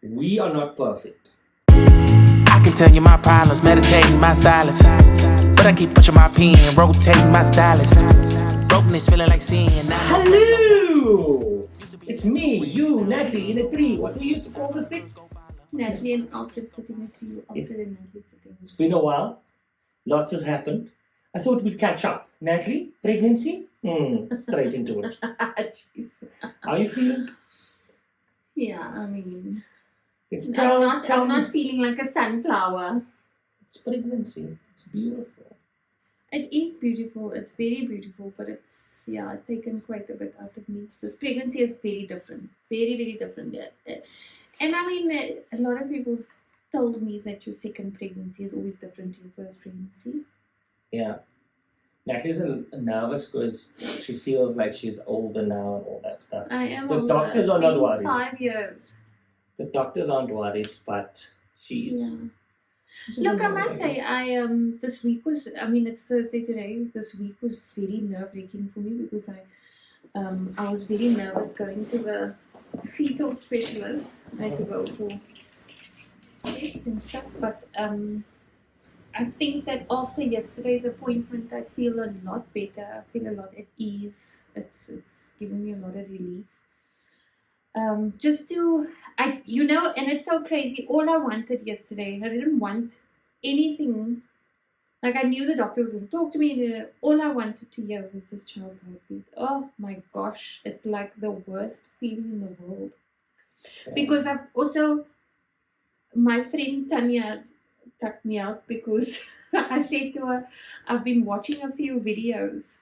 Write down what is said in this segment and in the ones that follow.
We are not perfect. I can tell you my problems, meditating my silence. But I keep pushing my pen, rotating my stylus. Brokenness feeling like sin. Hello! It's me, you, Natalie, in a tree. What do you used to call this thing? Natalie and Alfred sitting next to you. Alfred and Natalie sitting. It's been a while. Lots has happened. I thought we'd catch up. Natalie, pregnancy? Straight into it. Jeez. How are you feeling? Yeah, I mean, I'm I'm not feeling like a sunflower. It's pregnancy. It's beautiful. It is beautiful. It's very beautiful, but it's taken quite a bit out of me. This pregnancy is very different. Very, very different. And I mean, a lot of people told me that your second pregnancy is always different to your first pregnancy. Yeah. Natalie's nervous because she feels like she's older now and all that stuff. I am The older. doctors are not worried. 5 years. The doctors aren't worried, but she is. Yeah. Look, I must say, this week was, it's Thursday today. This week was very nerve-wracking for me because I was very nervous going to the fetal specialist. I had to go for tests and stuff, but I think that after yesterday's appointment, I feel a lot better. I feel a lot at ease. It's giving me a lot of relief. And it's so crazy. All I wanted yesterday, and I didn't want anything. Like, I knew the doctor was going to talk to me, and all I wanted to hear was this child's heartbeat. Oh my gosh, it's like the worst feeling in the world. Because I've also, my friend Tanya tucked me out because I said to her, I've been watching a few videos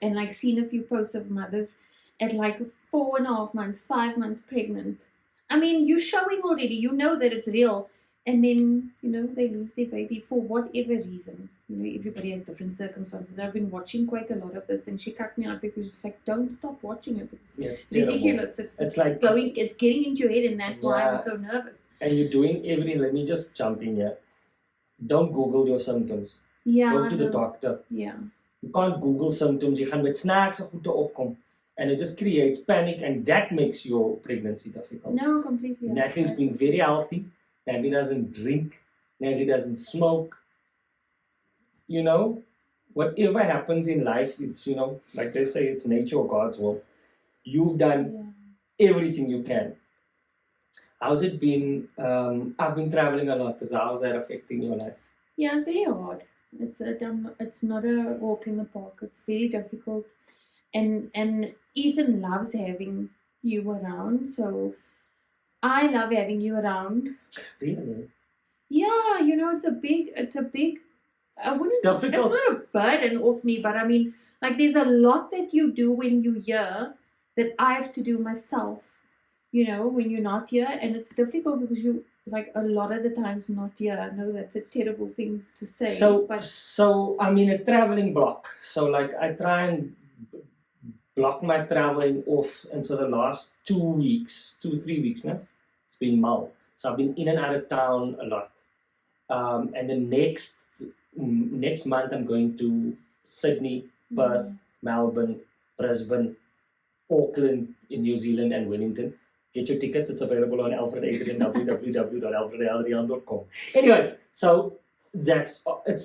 and like seen a few posts of mothers at like 4.5 months, 5 months pregnant. I mean, you're showing already, you know that it's real. And then, they lose their baby for whatever reason. Everybody has different circumstances. I've been watching quite a lot of this, and she cut me out because she's like, don't stop watching it. It's ridiculous. It's like it's getting into your head, and that's why I'm so nervous. And you're doing everything. Let me just jump in here. Don't Google your symptoms. Yeah. Go to the doctor. Yeah. You can't Google symptoms. You gaan met snacks of goede opkom. And it just creates panic, and that makes your pregnancy difficult. No, completely. Natalie's being very healthy. Natalie doesn't drink. Natalie doesn't smoke. Whatever happens in life, it's, like they say, it's nature or God's will. You've done everything you can. How's it been? I've been traveling a lot. How's that affecting your life? Yeah, it's very hard. It's not a walk in the park. It's very difficult. And Ethan loves having you around, so I love having you around. Really? Yeah, it's a big, it's difficult. It's not a burden off me, but I mean, like, there's a lot that you do when you're here that I have to do myself, when you're not here, and it's difficult because you, like, a lot of the times not here. I know that's a terrible thing to say. So I'm in a traveling block. So, like, I try and block my traveling off, and so the last 2 weeks, 3 weeks now, it's been mal. So I've been in and out of town a lot. And the next month I'm going to Sydney, Perth, Melbourne, Brisbane, Auckland in New Zealand, and Wellington. Get your tickets. It's available on Alfred Adriaan, www.alfredadriaan.com. Anyway, so it's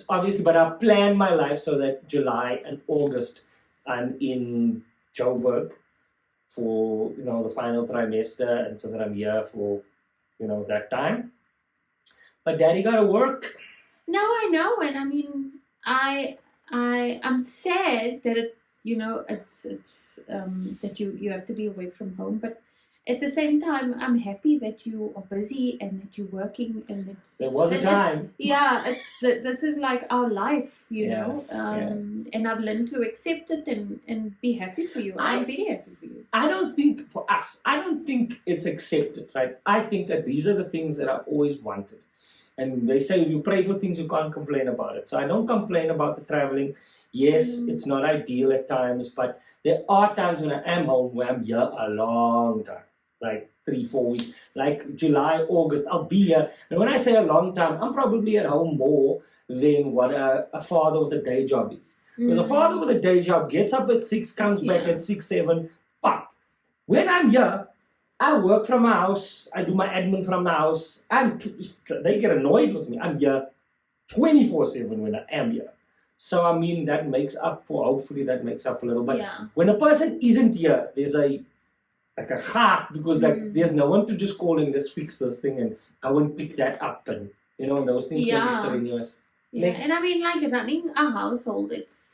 obviously, but I've planned my life so that July and August I'm in Joburg for the final trimester, and so that I'm here for that time. But Daddy gotta work. No, I know, and I mean, I'm sad that it's that you have to be away from home, but at the same time, I'm happy that you are busy and that you're working, and that there was a time. This is like our life, and I've learned to accept it and be happy for you. I'm very happy for you. I don't think it's accepted, right? I think that these are the things that I always wanted. And they say you pray for things, you can't complain about it. So I don't complain about the traveling. Yes, it's not ideal at times, but there are times when I am home where I'm here a long time. Like 3-4 weeks, like July, August, I'll be here. And when I say a long time, I'm probably at home more than what a father with a day job is. Because a father with a day job gets up at 6, comes back at 6, 7, pop. When I'm here, I work from my house. I do my admin from the house. They get annoyed with me. I'm here 24/7 when I am here. So I mean that makes up for. Hopefully that makes up a little. But when a person isn't here, there's a heart because there's no one to just call and just fix this thing and go and pick that up and those things can be strenuous. Yeah, and I mean like running a household, it's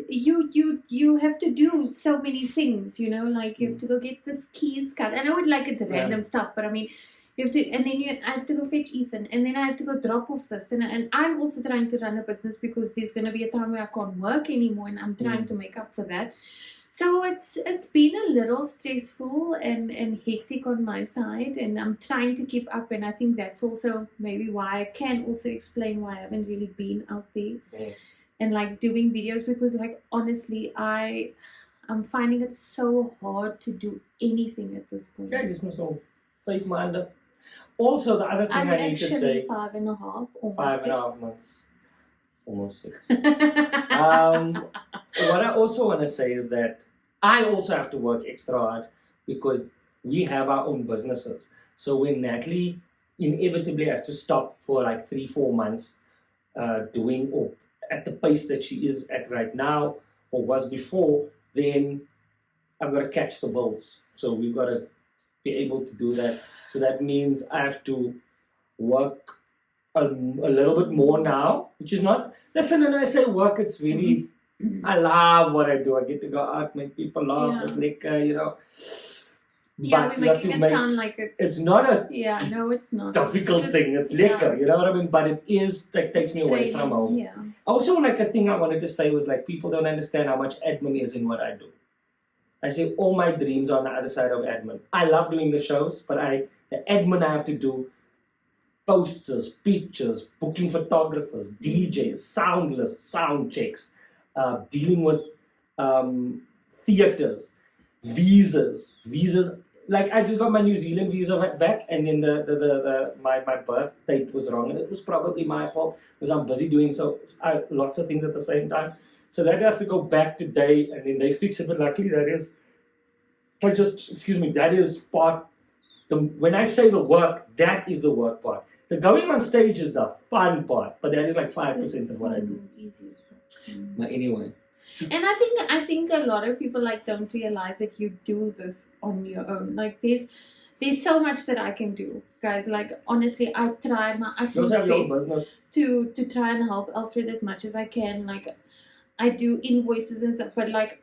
you have to do so many things, like you have to go get this keys cut. I know it's random stuff, but I mean you have to, and then I have to go fetch Ethan, and then I have to go drop off this, and I'm also trying to run a business because there's going to be a time where I can't work anymore, and I'm trying to make up for that. So it's been a little stressful and hectic on my side, and I'm trying to keep up, and I think that's also maybe why I can also explain why I haven't really been out there and like doing videos, because like honestly I'm finding it so hard to do anything at this point. Ja, dis mos al 5 maande. Also, the other thing I'm I need to say, 5.5, almost 5.5 months, almost 6. What I also want to say is that I also have to work extra hard because we have our own businesses. So when Natalie inevitably has to stop for like 3-4 months doing or at the pace that she is at right now or was before, then I've got to catch the bulls. So we've got to be able to do that. So that means I have to work a little bit more now, which is not, listen, when I say work, it's really, I love what I do. I get to go out, make people laugh, it's like, Yeah, but we're making it sound like it's not a no, it's not. difficult thing. It's lekker, you know what I mean? But it is, that takes me away from home. Yeah. Also, like a thing I wanted to say was like people don't understand how much admin is in what I do. I say all my dreams are on the other side of admin. I love doing the shows, but the admin I have to do, posters, pictures, booking photographers, DJs, sound lists, sound checks, dealing with theaters, visas. Like I just got my New Zealand visa back, and then my birth date was wrong, and it was probably my fault because I'm busy doing lots of things at the same time. So that has to go back today, and then they fix it. But luckily, that is part. When I say the work, that is the work part. The going on stage is the fun part, but that is like 5% of what I do. Easiest part. But anyway. And I think a lot of people like don't realize that you do this on your own. Like there's so much that I can do, guys. Like honestly, I try my utmost best to try and help Alfred as much as I can. Like I do invoices and stuff, but like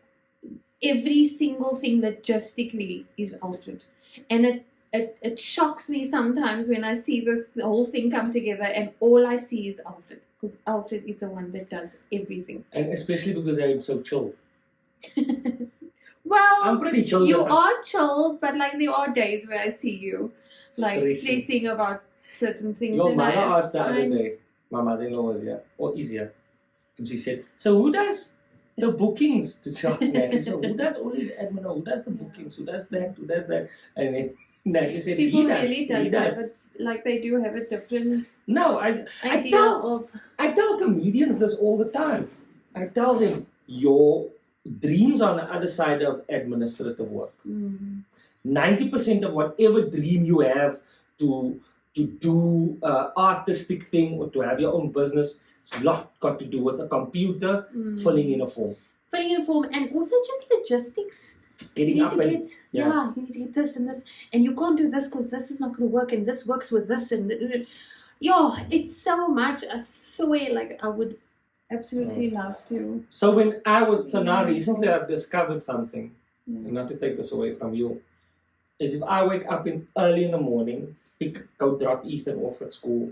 every single thing logistically is Alfred, and it shocks me sometimes when I see the whole thing come together and all I see is Alfred. Because Alfred is the one that does everything. And especially because I'm so chill. Well, I'm pretty chill. You are chill, but like there are days where I see you like stressing about certain things. Your mother asked the other day, my mother-in-law was here, or is here, and she said, so who does the bookings? To ask Natalie, so who does all these admin, who does the bookings, who does that, and then Natalie said, people he really does. But like they do have a different I tell comedians this all the time. I tell them, your dreams on the other side of administrative work. 90% of whatever dream you have to do artistic thing or to have your own business, it's not got to do with a computer filling in a form. And also just logistics. Getting up you need to get this and this, and you can't do this because this is not going to work, and this works with this, and it's so much. I swear, like I would absolutely love to. So now recently I've discovered something, and not to take this away from you, is if I wake up early in the morning, go drop Ethan off at school,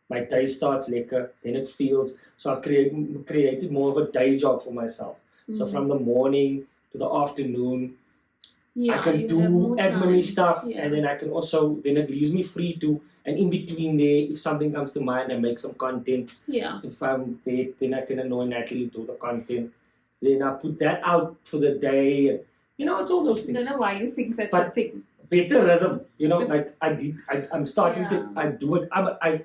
my day starts lekker, then it feels, so I've created more of a day job for myself. So from the morning to the afternoon, I can do admin stuff, and then I can also, then it leaves me free to, and in between there, if something comes to mind, I make some content. If I'm there, then I can annoy Natalie to do the content. Then I put that out for the day, and, it's all those things. I don't know why you think that's a thing. Better rhythm, like I'm starting to, I do it, I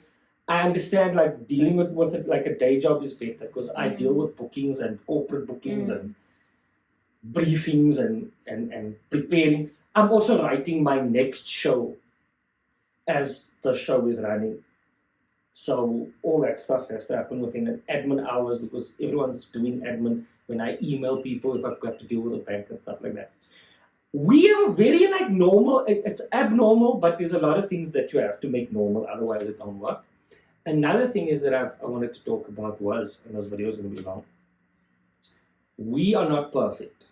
understand like dealing with it like a day job is better because I deal with bookings and corporate bookings and briefings and preparing. I'm also writing my next show as the show is running. So all that stuff has to happen within an admin hours because everyone's doing admin when I email people if I have to deal with a bank and stuff like that. We have a very normal, it's abnormal, but there's a lot of things that you have to make normal, otherwise it don't work. Another thing is that I wanted to talk about was, and this video is going to be long, we are not perfect.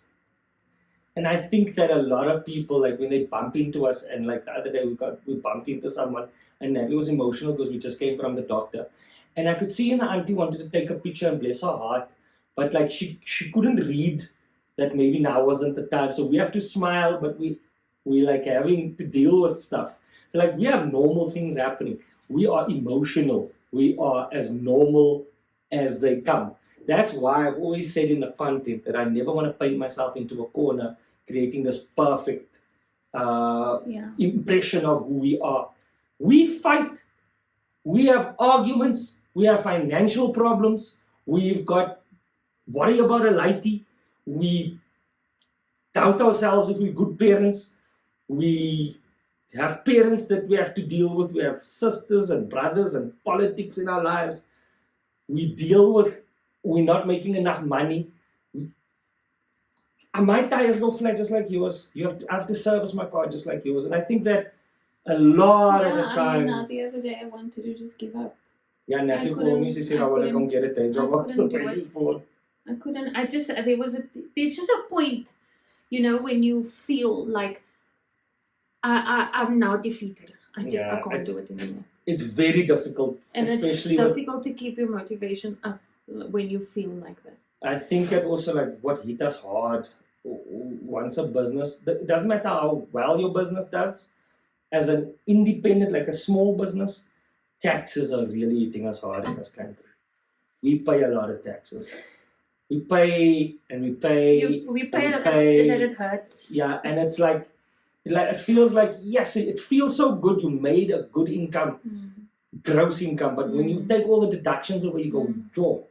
And I think that a lot of people, like when they bump into us, and like the other day we bumped into someone, and Natalie was emotional because we just came from the doctor. And I could see the auntie wanted to take a picture and bless her heart, but like she couldn't read that maybe now wasn't the time. So we have to smile, but we like having to deal with stuff. So like we have normal things happening. We are emotional. We are as normal as they come. That's why I've always said in the content that I never want to paint myself into a corner, creating this perfect impression of who we are. We fight. We have arguments. We have financial problems. We've got worry about a lighty. We doubt ourselves if we're good parents. We have parents that we have to deal with. We have sisters and brothers and politics in our lives. We deal with we're not making enough money. My tires go flat just like yours. I have to service my car just like yours. And I think that a lot of the time. The other day I wanted to just give up. Yeah, Natalie called me. She said, I want to come get a day job after the baby's born. I couldn't. There's just a point, when you feel like I'm now defeated. I can't do it anymore. It's very difficult, and especially it's difficult to keep your motivation up when you feel like that. I think that also like what hit us hard once a business, it doesn't matter how well your business does, as an independent, like a small business, taxes are really hitting us hard in this country. We pay a lot of taxes. We pay and we pay. We pay that it hurts. Yeah, and it's like it feels like, yes, it feels so good. You made a good income, gross income, but when you take all the deductions away, you go, yo.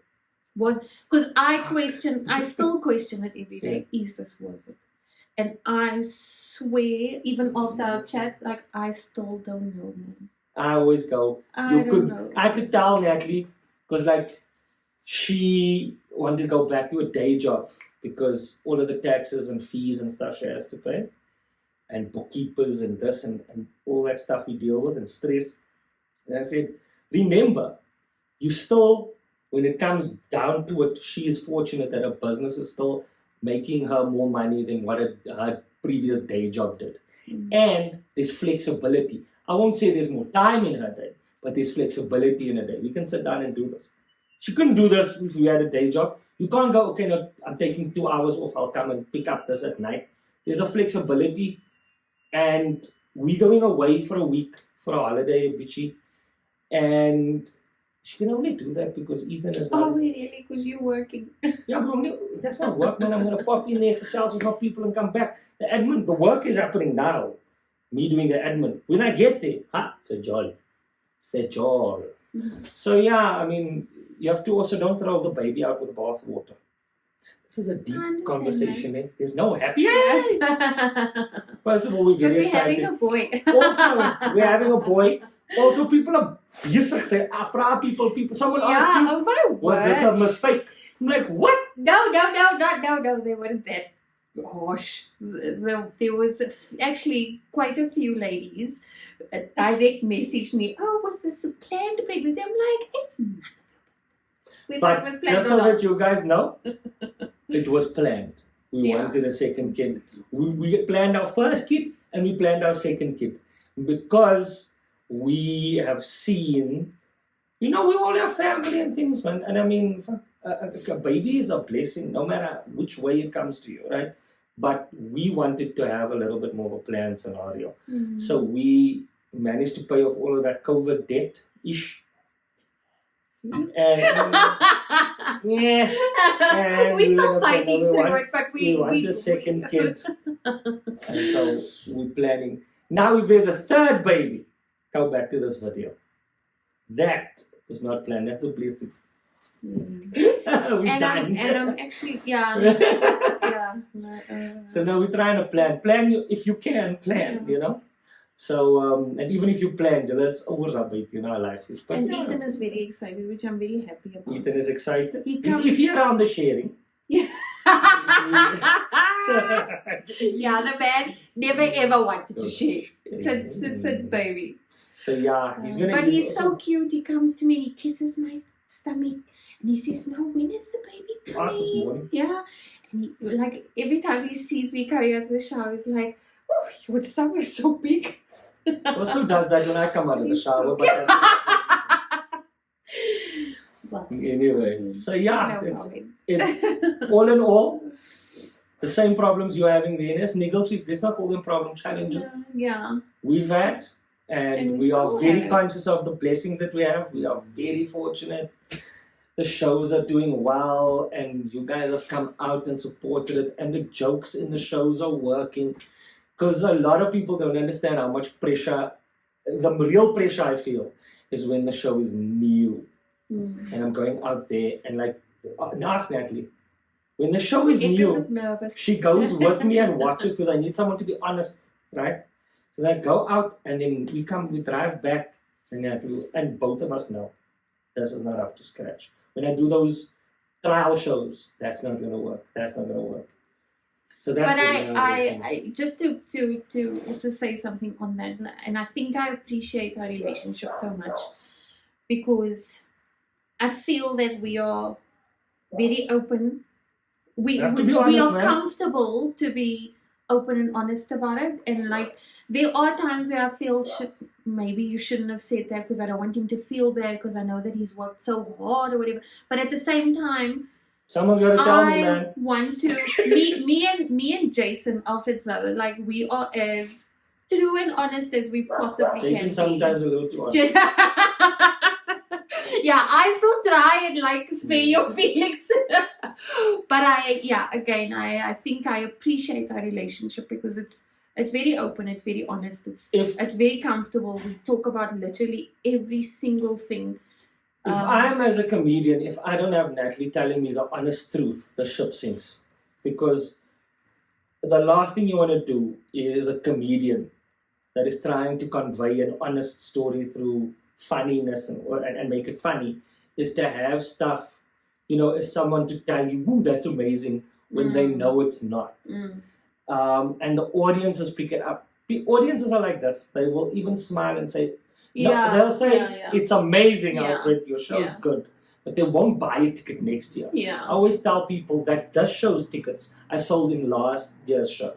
Because I still question it every day. Is this worth it? And I swear, even after our chat, like I still don't know, man. I always go. I could tell Natalie because like she wanted to go back to a day job because all of the taxes and fees and stuff she has to pay, and bookkeepers and this and all that stuff we deal with and stress. And I said, remember, you still. When it comes down to it, she is fortunate that her business is still making her more money than what her previous day job did. And there's flexibility. I won't say there's more time in her day, but there's flexibility in her day. We can sit down and do this. She couldn't do this if we had a day job. You can't go, okay, no, I'm taking 2 hours off, I'll come and pick up this at night. There's a flexibility. And we're going away for a week for a holiday, bitchy. And she can only do that because Ethan is not. Oh, really? Because you're working. Yeah, but that's not work, man. I'm going to pop in there for sales with my people and come back. The work is happening now. Me doing the admin. When I get there, it's a joy. It's a joy. So, yeah, I mean, you have to also don't throw the baby out with the bath water. This is a deep conversation. Eh? There's no happy. First of all, we're very excited. We're having a boy. Also, we're having a boy. Also, people are besig say, Afra people. Someone asked you, was this a mistake? I'm like, what? No, they weren't that harsh. There was actually quite a few ladies direct messaged me, was this a planned pregnancy? I'm like, it's not. But just so that you guys know, it was planned. We wanted a second kid. We planned our first kid and we planned our second kid because we have seen, we all have family and things, man. And I mean, a baby is a blessing, no matter which way it comes to you, right? But we wanted to have a little bit more of a planned scenario. So we managed to pay off all of that COVID debt-ish. And we're still fighting through it, but we want a second kid. And so we're planning. Now if there's a third baby, go back to this video. That was not planned. That's a blessing. We're And done. I'm actually, yeah. So now we're trying to plan. If you can plan, So and even if you plan, that's always a bit, life is. But And yeah, Ethan that's is very excited, which I'm very happy about. Ethan is excited. He Is comes- if you're around the sharing. Yeah, the man never ever wanted to share since baby. So yeah, he's gonna. But he's so cute. He comes to me and he kisses my stomach and he says, "No, when is the baby Asked this coming?" morning. Yeah, and he, like every time he sees me coming out of the shower, he's like, "Oh, your stomach is so big." Also does that when I come out of the shower, but But anyway. So yeah, no it's problem. all in all the same problems you're having there. As Niggeltjes, let's not call them problem challenges. Yeah. We've had, and we we are still very have. conscious of the blessings that we have. We are very fortunate. The shows are doing well, and you guys have come out and supported it, and the jokes in the shows are working. Because a lot of people don't understand how much pressure, the real pressure I feel, is when the show is new. Mm. And I'm going out there and like, ask Natalie, when the show is It new, is nervous. she goes with me and watches because I need someone to be honest, right? So I go out and then we drive back, and both of us know this is not up to scratch. When I do those trial shows, that's not going to work. That's not going to work. So that's. But I just to also say something on that, and I think I appreciate our relationship so much because I feel that we are very open. We have to be honest, are man. comfortable to be open and honest about it, and like there are times where I feel maybe you shouldn't have said that because I don't want him to feel bad because I know that he's worked so hard or whatever. But at the same time, someone's got to tell me, I man. want to me and Jason, Alfred's brother, like we are as true and honest as we possibly Jason can sometimes a little too honest. be. Yeah, I still try and like spare your feelings, but I think I appreciate our relationship because it's very open, it's very honest, it's very comfortable. We talk about literally every single thing. If I'm as a comedian, if I don't have Natalie telling me the honest truth, the ship sinks. Because the last thing you want to do is a comedian that is trying to convey an honest story through funniness and make it funny, is to have stuff, as someone to tell you, "Ooh, that's amazing," when they know it's not. And the audiences pick it up. The audiences are like this. They will even smile and say, they'll say, "It's amazing, Alfred, your show's good." But they won't buy a ticket next year. Yeah. I always tell people that this show's tickets I sold in last year's show.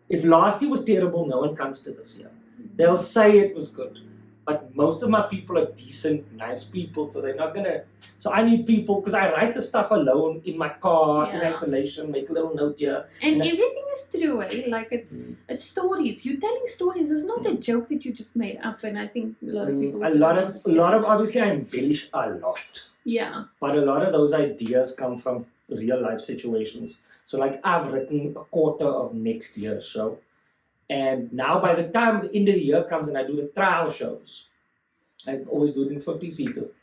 If last year was terrible, no one comes to this year. They'll say it was good. But most of my people are decent, nice people, so they're not gonna. So I need people, because I write the stuff alone in my car, in isolation, make a little note here. And everything is true, eh? Like it's stories. You're telling stories. It's not a joke that you just made up. And I think a lot of people. A lot of obviously I embellish a lot. Yeah. But a lot of those ideas come from real life situations. So like I've written a quarter of next year's show. And now by the time the end of the year comes and I do the trial shows, I always do it in 50 seaters.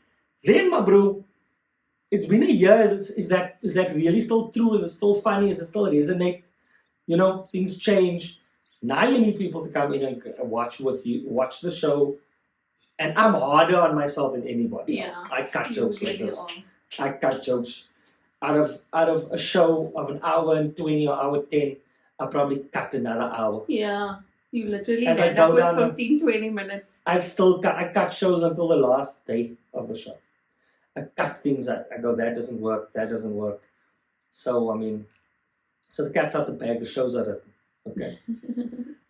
Then, my bro, it's been a year. Is that really still true? Is it still funny? Is it still resonate? Things change. Now you need people to come in and watch with you, watch the show. And I'm harder on myself than anybody else. I cut jokes like this. I cut jokes out of a show of an hour and 20 or hour 10. I'll probably cut another hour. Yeah, you literally As I end go up with down 15, 20 minutes. I cut shows until the last day of the show. I cut things out. I go, that doesn't work. So, so the cat's out the bag, the show's are written. Okay.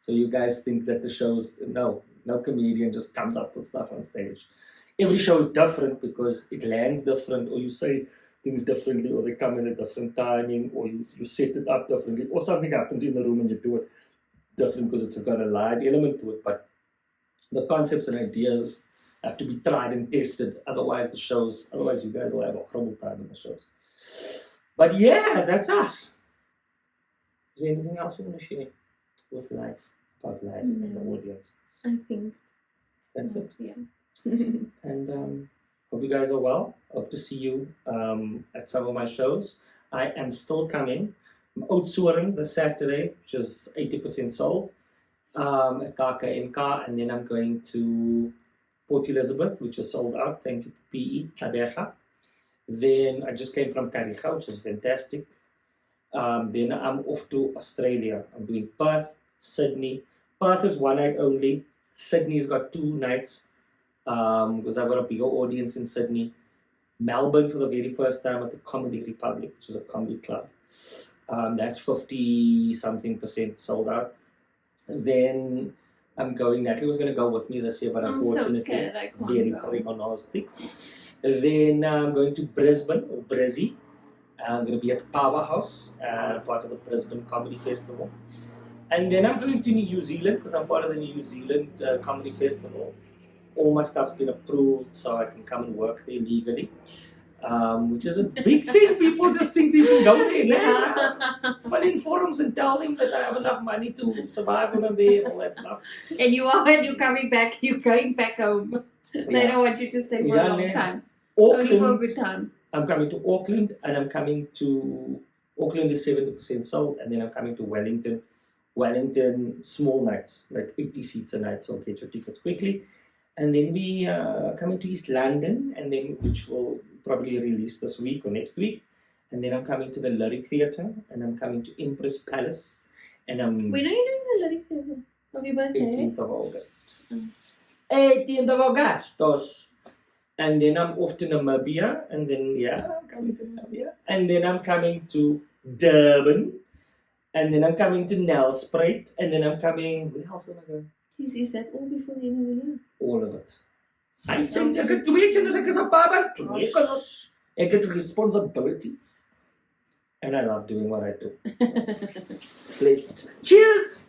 So you guys think that the show's, no comedian just comes up with stuff on stage. Every show is different because it lands different, or you say things differently, or they come in a different timing, or you set it up differently, or something happens in the room and you do it different because it's got a live element to it. But the concepts and ideas have to be tried and tested. Otherwise you guys will have a horrible time in the shows. But yeah, that's us. Is there anything else you want to share with life, about life and the audience? I think That's it. Yeah. And Hope you guys are well. Hope to see you at some of my shows. I am still coming. I'm Oudtshoorn this Saturday, which is 80% sold at KKMK, and then I'm going to Port Elizabeth, which is sold out. Thank you, PE, Tabeja. Then I just came from Kariga, which is fantastic. Then I'm off to Australia. I'm doing Perth, Sydney. Perth is one night only. Sydney's got 2 nights because I've got a bigger audience in Sydney. Melbourne for the very first time at the Comedy Republic, which is a comedy club. That's 50-something% sold out. Then I'm going. Natalie was going to go with me this year, but I'm unfortunately, so scared I can't very go. big on our sticks. Then I'm going to Brisbane or Brizzy. I'm going to be at the Powerhouse, part of the Brisbane Comedy Festival. And then I'm going to New Zealand because I'm part of the New Zealand Comedy Festival. All my stuff's been approved so I can come and work there legally, which is a big thing. People just think people go there. Yeah. Fill in forums and tell them that I have enough money to survive when I'm there and all that stuff. And you're coming back, you're going back home. They don't want you to stay for a long time. Only for a good time. I'm coming to Auckland, and I'm coming to Auckland is 70% sold, and then I'm coming to Wellington. Wellington, small nights, like 80 seats a night, so get your tickets quickly. And then we coming to East London, and then which will probably release this week or next week. And then I'm coming to the Lyric Theatre, and I'm coming to Empress Palace, and I'm When are you doing the Lyric Theatre? Of your birthday? 18th of August. 18th of August. And then I'm off to Namibia, and then I'm coming to Namibia, and then I'm coming to Durban, and then I'm coming to Nelspruit, and then I'm coming. Where else am I going? Jeez, is that all before the end of the year? All of it. I think I get 2 kinders, ek is 'n baba, 2 kinders. Ek het responsibilities, and I love doing what I do. Blessed. Cheers.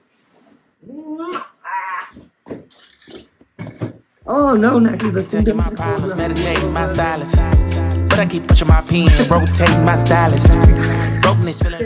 Oh no, Natalie, the Taking my problems, meditating my silence. But I keep pushing my pen, rotating my stylus. Brokenness feeling.